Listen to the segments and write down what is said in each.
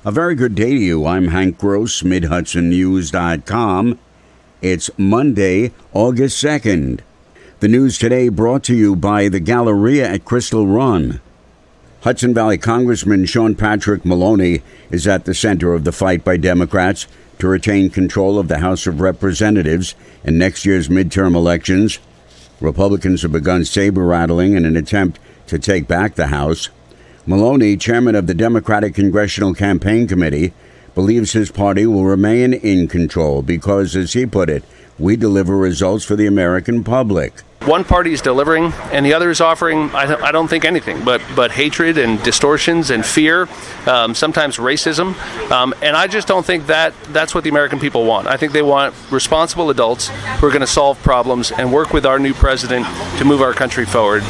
A very good day to you. I'm Hank Gross, MidHudsonNews.com. It's Monday, August 2nd. The news today brought to you by the Galleria at Crystal Run. Hudson Valley Congressman Sean Patrick Maloney is at the center of the fight by Democrats to retain control of the House of Representatives in next year's midterm elections. Republicans have begun saber-rattling in an attempt to take back the House. Maloney, chairman of the Democratic Congressional Campaign Committee, believes his party will remain in control because, as he put it, we deliver results for the American public. One party is delivering and the other is offering, I don't think anything but hatred and distortions and fear, sometimes racism. And I just don't think that's what the American people want. I think they want responsible adults who are going to solve problems and work with our new president to move our country forward.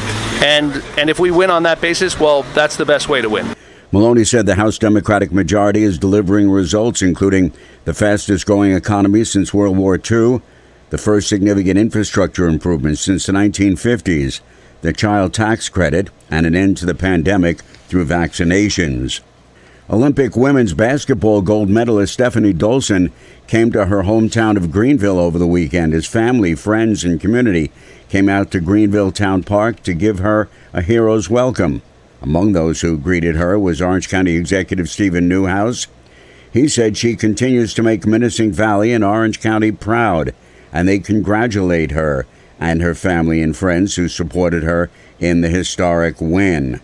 And if we win on that basis, well, that's the best way to win. Maloney said the House Democratic majority is delivering results, including the fastest growing economy since World War II, the first significant infrastructure improvements since the 1950s, the child tax credit, and an end to the pandemic through vaccinations. Olympic women's basketball gold medalist Stephanie Dolson came to her hometown of Greenville over the weekend as family, friends, and community came out to Greenville Town Park to give her a hero's welcome. Among those who greeted her was Orange County Executive Stephen Newhouse. He said she continues to make Menacing Valley and Orange County proud, and they congratulate her and her family and friends who supported her in the historic win.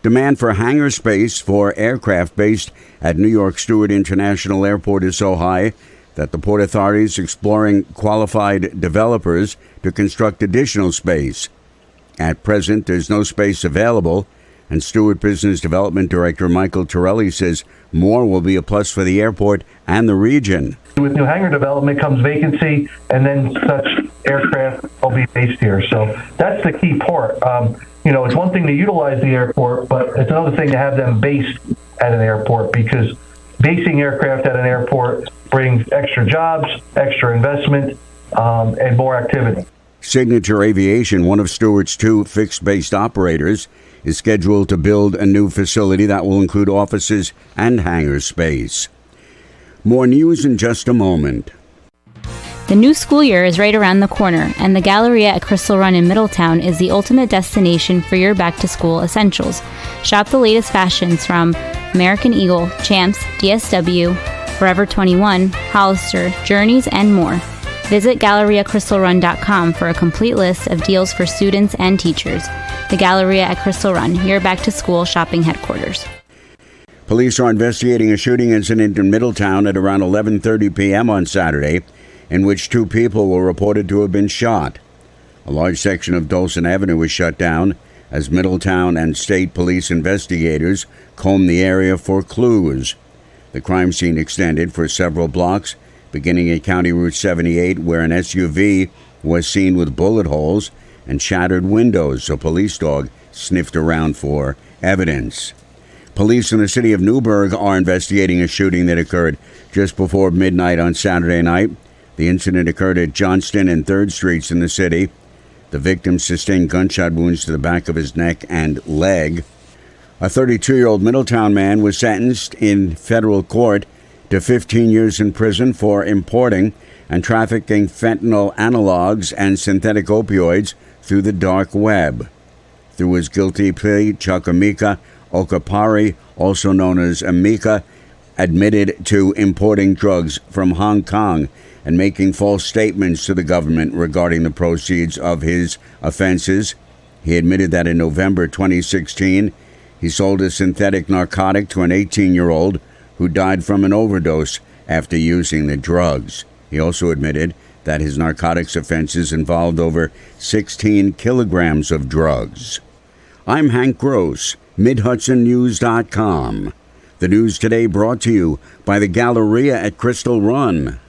Demand for hangar space for aircraft based at New York Stewart International Airport is so high that the Port Authority is exploring qualified developers to construct additional space. At present, there's no space available, and Stewart Business Development Director Michael Torelli says more will be a plus for the airport and the region. With new hangar development comes vacancy, and then such aircraft will be based here. So that's the key part. It's one thing to utilize the airport, but it's another thing to have them based at an airport, because basing aircraft at an airport brings extra jobs, extra investment, and more activity. Signature Aviation, one of Stewart's two fixed-based operators, is scheduled to build a new facility that will include offices and hangar space. More news in just a moment. The new school year is right around the corner, and the Galleria at Crystal Run in Middletown is the ultimate destination for your back-to-school essentials. Shop the latest fashions from American Eagle, Champs, DSW, Forever 21, Hollister, Journeys, and more. Visit GalleriaCrystalRun.com for a complete list of deals for students and teachers. The Galleria at Crystal Run, your back-to-school shopping headquarters. Police are investigating a shooting incident in Middletown at around 11:30 p.m. on Saturday, in which two people were reported to have been shot. A large section of Dolson Avenue was shut down as Middletown and state police investigators combed the area for clues. The crime scene extended for several blocks, beginning at County Route 78, where an SUV was seen with bullet holes and shattered windows. A police dog sniffed around for evidence. Police in the city of Newburgh are investigating a shooting that occurred just before midnight on Saturday night. The incident occurred at Johnston and 3rd Streets in the city. The victim sustained gunshot wounds to the back of his neck and leg. A 32-year-old Middletown man was sentenced in federal court to 15 years in prison for importing and trafficking fentanyl analogs and synthetic opioids through the dark web. Through his guilty plea, Chukwemeka Okapari, also known as Emeka, admitted to importing drugs from Hong Kong and making false statements to the government regarding the proceeds of his offenses. He admitted that in November 2016, he sold a synthetic narcotic to an 18-year-old who died from an overdose after using the drugs. He also admitted that his narcotics offenses involved over 16 kilograms of drugs. I'm Hank Gross, MidHudsonNews.com. The news today brought to you by the Galleria at Crystal Run.